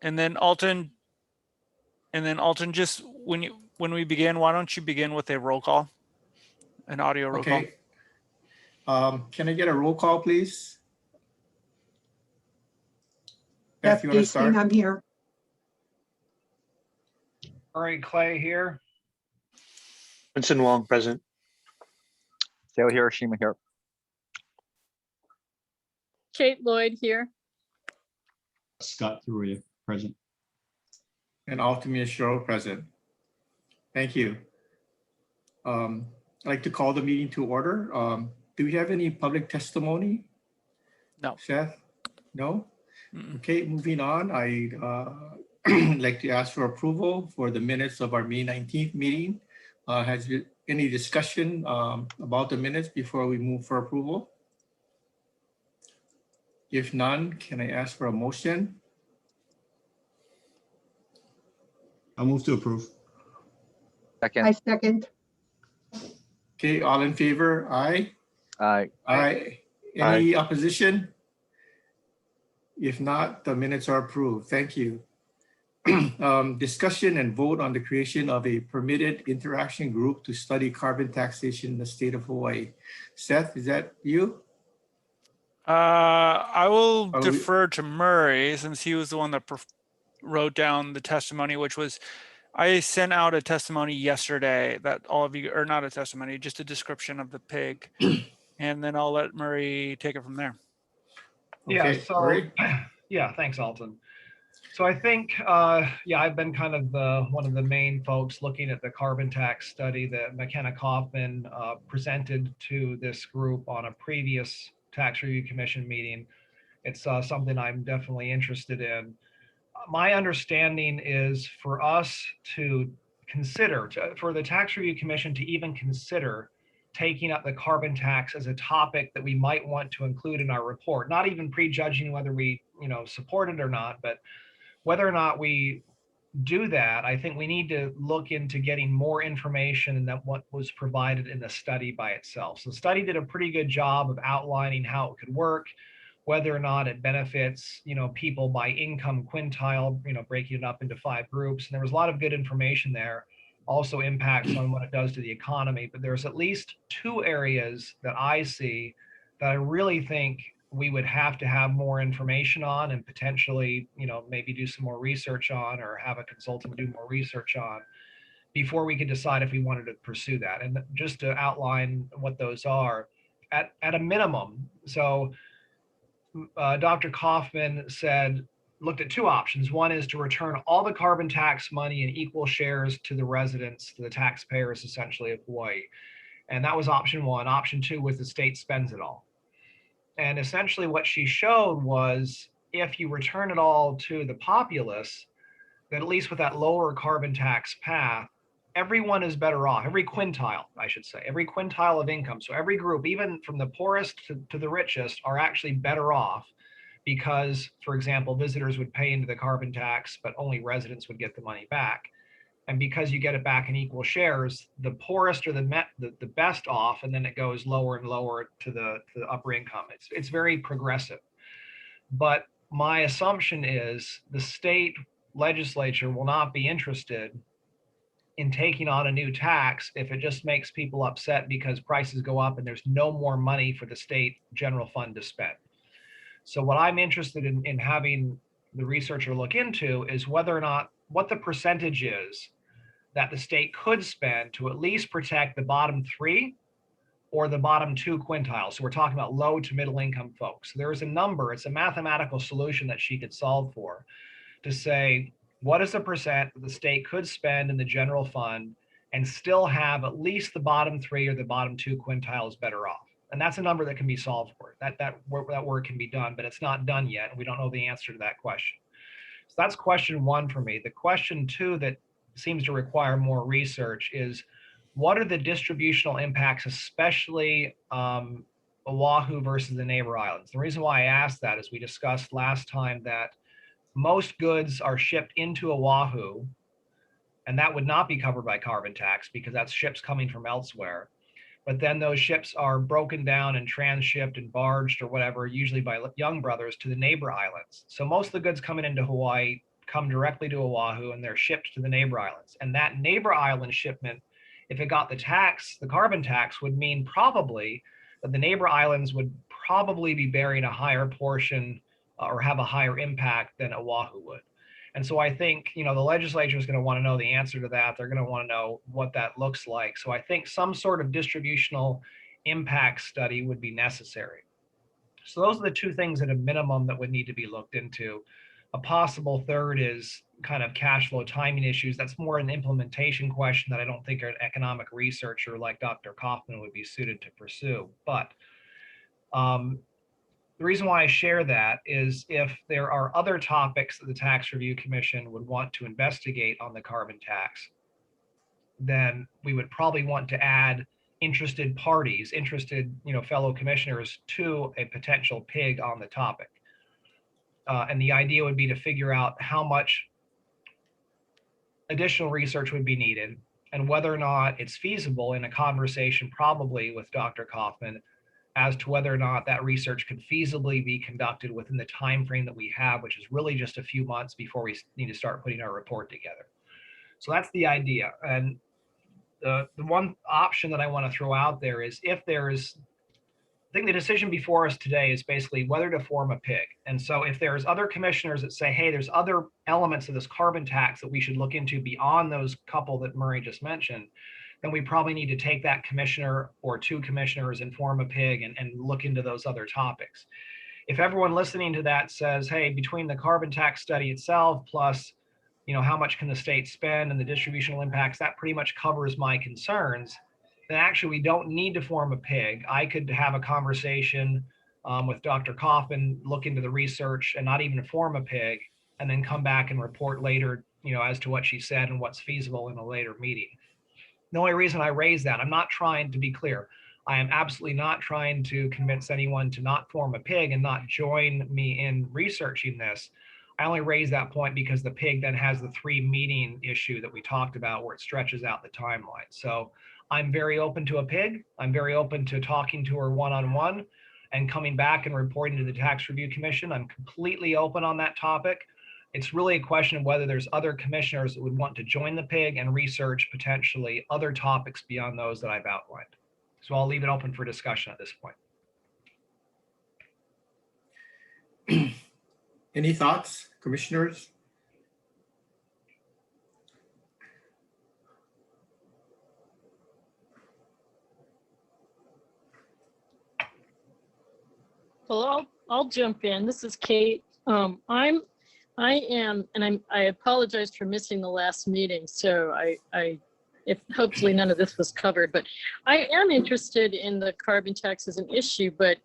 And then Alton, just when we begin, why don't you begin with a roll call, an audio roll call? Okay. Can I get a roll call, please? Beth, you want to start? I'm here. Murray Clay here. Vincent Wong, present. Dale Hiroshima here. Kate Lloyd here. Scott Thuria, present. And Altamir Shiro, present. Thank you. I'd like to call the meeting to order. Do we have any public testimony? No. Seth? No? Mm-mm. Okay, moving on. I'd like to ask for approval for the minutes of our May 19th meeting. Has there any discussion about the minutes before we move for approval? If none, can I ask for a motion? I'll move to approve. Second. I second. Okay, all in favor? Aye. Aye. Aye. Any opposition? If not, the minutes are approved. Thank you. Discussion and vote on the creation of a permitted interaction group to study carbon taxation in the state of Hawaii. Seth, is that you? I will Are we- defer to Murray since he was the one that wrote down the testimony, which was, I sent out a testimony yesterday that all of you, or not a testimony, just a description of the pig. And then I'll let Murray take it from there. Yeah, Okay, so Murray? yeah, thanks, Alton. So I think, yeah, I've been kind of one of the main folks looking at the carbon tax study that McKenna Kaufman presented to this group on a previous Tax Review Commission meeting. It's something I'm definitely interested in. My understanding is for us to consider, for the Tax Review Commission to even consider taking up the carbon tax as a topic that we might want to include in our report, not even prejudging whether we, support it or not, but whether or not we do that, I think we need to look into getting more information than what was provided in the study by itself. So the study did a pretty good job of outlining how it could work, whether or not it benefits, people by income quintile, breaking it up into 5 groups. And there was a lot of good information there. Also impacts on what it does to the economy. But there's at least 2 areas that I see that I really think we would have to have more information on and potentially, maybe do some more research on or have a consultant do more research on before we could decide if we wanted to pursue that. And just to outline what those are at a minimum. So Dr. Kaufman looked at 2 options. One is to return all the carbon tax money in equal shares to the residents, to the taxpayers essentially of Hawaii. And that was option 1. Option 2 was the state spends it all. And essentially what she showed was if you return it all to the populace, that at least with that lower carbon tax path, everyone is better off. Every quintile, I should say, every quintile of income. So every group, even from the poorest to the richest, are actually better off because, for example, visitors would pay into the carbon tax, but only residents would get the money back. And because you get it back in equal shares, the poorest are the best off, and then it goes lower and lower to the upper income. It's very progressive. But my assumption is the state legislature will not be interested in taking on a new tax if it just makes people upset because prices go up and there's no more money for the state general fund to spend. So what I'm interested in having the researcher look into is whether or not what the percentage is that the state could spend to at least protect the bottom 3 or the bottom 2 quintiles. So we're talking about low to middle income folks. There is a number, it's a mathematical solution that she could solve for to say, what is the percent that the state could spend in the general fund and still have at least the bottom 3 or the bottom 2 quintiles better off? And that's a number that can be solved for. That work can be done, but it's not done yet. And we don't know the answer to that question. So that's question 1 for me. The question 2 that seems to require more research is what are the distributional impacts, especially Oahu versus the neighbor islands? The reason why I asked that is we discussed last time that most goods are shipped into Oahu, and that would not be covered by carbon tax because that's ships coming from elsewhere. But then those ships are broken down and transshipped and barged or whatever, usually by young brothers to the neighbor islands. So most of the goods coming into Hawaii come directly to Oahu and they're shipped to the neighbor islands. And that neighbor island shipment, if it got the carbon tax, would mean probably that the neighbor islands would probably be bearing a higher portion or have a higher impact than Oahu would. And so I think, the legislature is going to want to know the answer to that. They're going to want to know what that looks like. So I think some sort of distributional impact study would be necessary. So those are the two things at a minimum that would need to be looked into. A possible third is kind of cash flow timing issues. That's more an implementation question that I don't think an economic researcher like Dr. Kaufman would be suited to pursue. But the reason why I share that is if there are other topics that the Tax Review Commission would want to investigate on the carbon tax, then we would probably want to add interested parties, fellow commissioners to a potential PIG on the topic. And the idea would be to figure out how much additional research would be needed and whether or not it's feasible in a conversation probably with Dr. Kaufman as to whether or not that research could feasibly be conducted within the time frame that we have, which is really just a few months before we need to start putting our report together. So that's the idea. And the one option that I want to throw out there is I think the decision before us today is basically whether to form a PIG. And so if there's other commissioners that say, hey, there's other elements of this carbon tax that we should look into beyond those couple that Murray just mentioned, then we probably need to take that commissioner or two commissioners and form a PIG and look into those other topics. If everyone listening to that says, hey, between the carbon tax study itself, plus, how much can the state spend and the distributional impacts, that pretty much covers my concerns, then actually we don't need to form a PIG. I could have a conversation with Dr. Kaufman, look into the research and not even form a PIG, and then come back and report later, as to what she said and what's feasible in a later meeting. The only reason I raise that, I'm not trying to be clear. I am absolutely not trying to convince anyone to not form a PIG and not join me in researching this. I only raise that point because the PIG then has the 3-meeting issue that we talked about where it stretches out the timeline. So I'm very open to a PIG. I'm very open to talking to her one-on-one and coming back and reporting to the Tax Review Commission. I'm completely open on that topic. It's really a question of whether there's other commissioners that would want to join the PIG and research potentially other topics beyond those that I've outlined. So I'll leave it open for discussion at this point. Any thoughts, commissioners? Well, I'll jump in. This is Kate. I apologize for missing the last meeting. So if hopefully none of this was covered, but I am interested in the carbon tax as an issue, but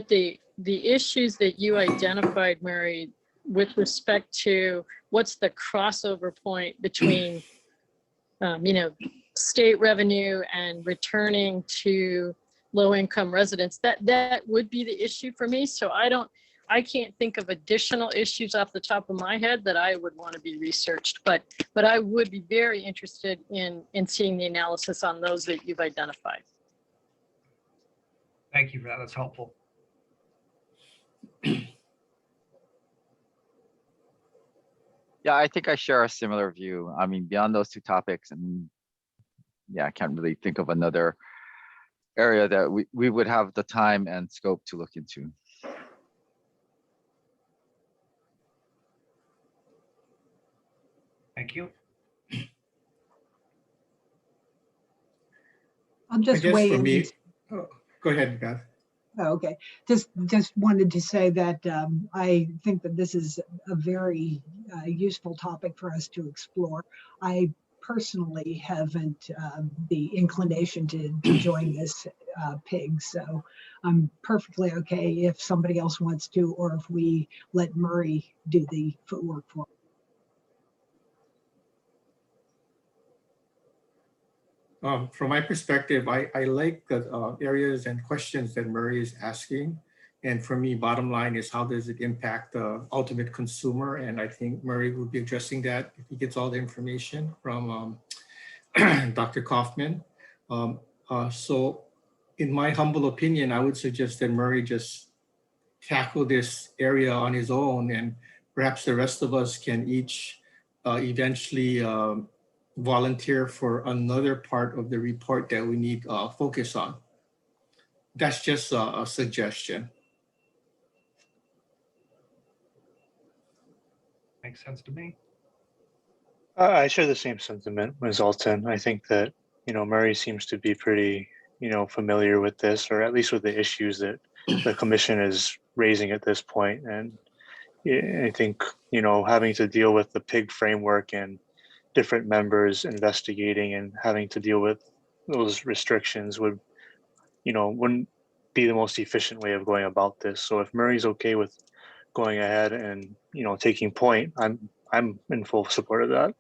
the issues that you identified, Mary, with respect to what's the crossover point between, state revenue and returning to low-income residents, that would be the issue for me. So I can't think of additional issues off the top of my head that I would want to be researched, but I would be very interested in seeing the analysis on those that you've identified. Thank you for that. That's helpful. Yeah, I think I share a similar view. I mean, beyond those two topics, I can't really think of another area that we would have the time and scope to look into. Thank you. I'll just weigh in. Go ahead, Beth. Oh, okay, just wanted to say that I think that this is a very useful topic for us to explore. I personally haven't the inclination to join this PIG, so I'm perfectly okay if somebody else wants to, or if we let Murray do the footwork for us. From my perspective, I like the areas and questions that Murray is asking. And for me, bottom line is how does it impact the ultimate consumer? And I think Murray will be addressing that if he gets all the information from Dr. Kaufman. So in my humble opinion, I would suggest that Murray just tackle this area on his own and perhaps the rest of us can each eventually volunteer for another part of the report that we need focus on. That's just a suggestion. Makes sense to me. I share the same sentiment as Alton. I think that, Murray seems to be pretty, familiar with this, or at least with the issues that the commission is raising at this point. And I think, having to deal with the PIG framework and different members investigating and having to deal with those restrictions wouldn't be the most efficient way of going about this. So if Murray's okay with going ahead and, taking point, I'm in full support of that.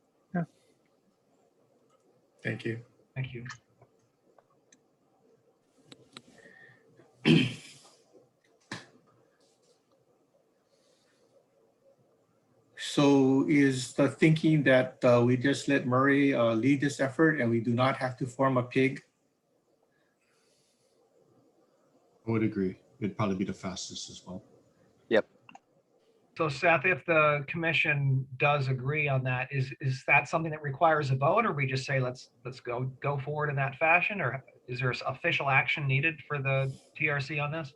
Thank you. Thank you. So is the thinking that we just let Murray lead this effort and we do not have to form a PIG? I would agree. It'd probably be the fastest as well. So Seth, if the commission does agree on that, is that something that requires a vote, or we just say, let's go forward in that fashion, or is there official action needed for the TRC on this?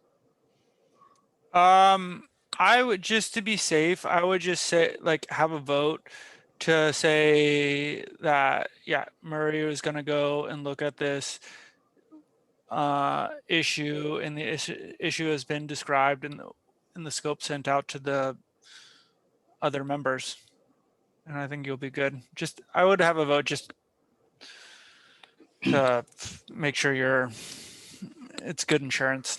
I would, just to be safe, I would just say, like, have a vote to say that, yeah, Murray was gonna go and look at this issue, and the issue has been described in the scope sent out to the other members. And I think you'll be good. I would have a vote just to make sure it's good insurance.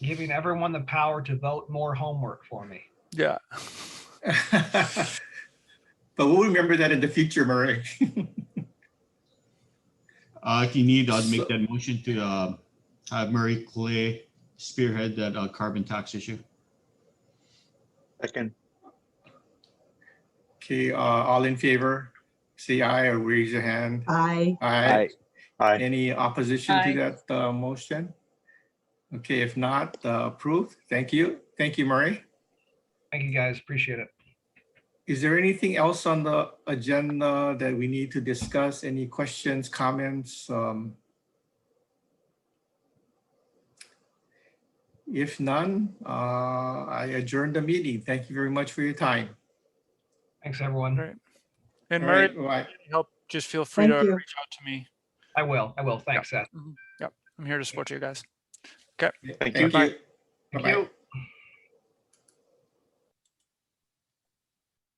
Giving everyone the power to vote more homework for me. Yeah. But we'll remember that in the future, Murray. If you need, I'd make that motion to have Murray Clay spearhead that carbon tax issue. Second. Okay, all in favor, say aye or raise your hand. I, Aye. Aye. Any opposition Aye. to that motion? Okay, if not, approved. Thank you. Thank you, Murray. Thank you, guys. Appreciate it. Is there anything else on the agenda that we need to discuss? Any questions, comments? If none, I adjourn the meeting. Thank you very much for your time. Thanks, everyone. Right. And All Murray, right, bye. help, just feel free Thank to you. reach out to me. I will. Thanks, Seth. Yep. I'm here to support you guys. Thank you. Thank you. Thank Bye-bye. you.